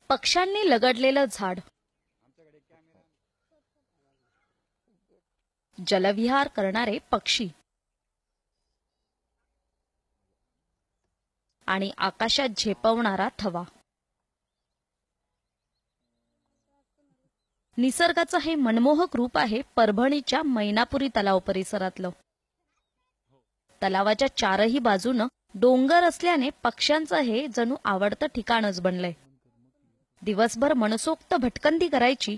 पक्ष्यांनी लगडलेलं झाड, जलविहार करणारे पक्षी आणि आकाशात झेपवणारा थवा. निसर्गाचं हे मनमोहक रूप आहे परभणीच्या मैनापुरी तलाव परिसरातलं. तलावाच्या चारही बाजूनं डोंगर असल्याने पक्ष्यांचं हे जणू आवडतं ठिकाणच बनलंय. दिवसभर मनसोक्त भटकंती करायची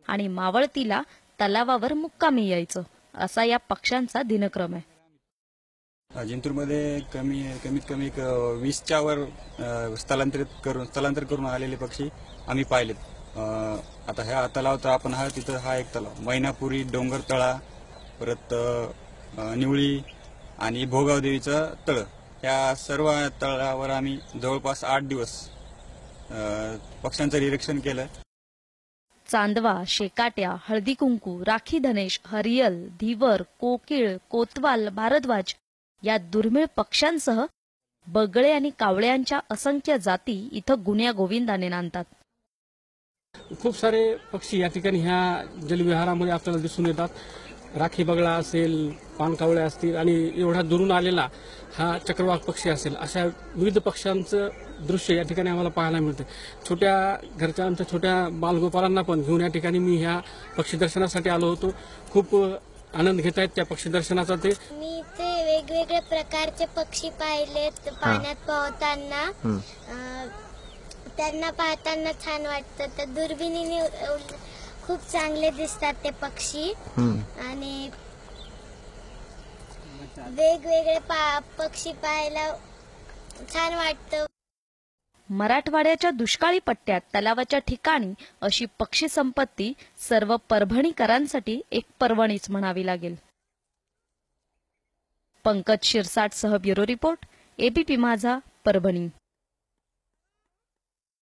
आणि मावळतीला तलावावर मुक्कामी यायचं, असा या पक्ष्यांचा दिनक्रम आहे. जिंतूरमध्ये कमीत कमी 20च्या वर स्थलांतर करून आलेले पक्षी आम्ही पाहिलेत. आता ह्या तलाव तर आपण तिथं हा एक तलाव मैनापुरी, डोंगर तळा, परत निवळी आणि भोगाव देवीचं तळ, ह्या सर्व तळावर आम्ही जवळपास 8 दिवस पक्ष्यांचं निरीक्षण केलं. चांदवा, शेकाट्या, हळदी कुंकू, राखी धनेश, हरियल, धीवर, कोकिळ, कोतवाल, भारद्वाज या दुर्मिळ पक्ष्यांसह बगळे आणि कावळ्यांच्या असंख्य जाती इथं गुण्या गोविंदाने नांदतात. खूप सारे पक्षी या ठिकाणी ह्या जलविहारामध्ये आपल्याला दिसून येतात. राखी बगळा असेल, पानकावळे असतील आणि एवढा दुरून आलेला हा चक्रवाक पक्षी असेल, अशा विविध पक्ष्यांचं दृश्य या ठिकाणी आम्हाला पाहायला मिळते. छोट्या घरच्या आमच्या छोट्या बालगोपालांना पण घेऊन या ठिकाणी मी ह्या पक्षी दर्शनासाठी आलो होतो. खूप आनंद घेत आहेत त्या पक्षी दर्शनाचा. मी ते वेगवेगळ्या प्रकारचे पक्षी पाहिलेत पाण्यात पोहताना. त्यांना पाहताना छान वाटतं. तर दुर्बिणीने खूप चांगले दिसतात ते पक्षी आणि वेगवेगळे पक्षी पाहायला छान वाटतं. मराठवाड्याच्या दुष्काळी पट्ट्यात तलावाच्या ठिकाणी अशी पक्षी संपत्ती सर्व परभणीकरांसाठी एक पर्वणीच म्हणावी लागेल. पंकज शिरसाट सह ब्युरो रिपोर्ट, एबीपी माझा, परभणी.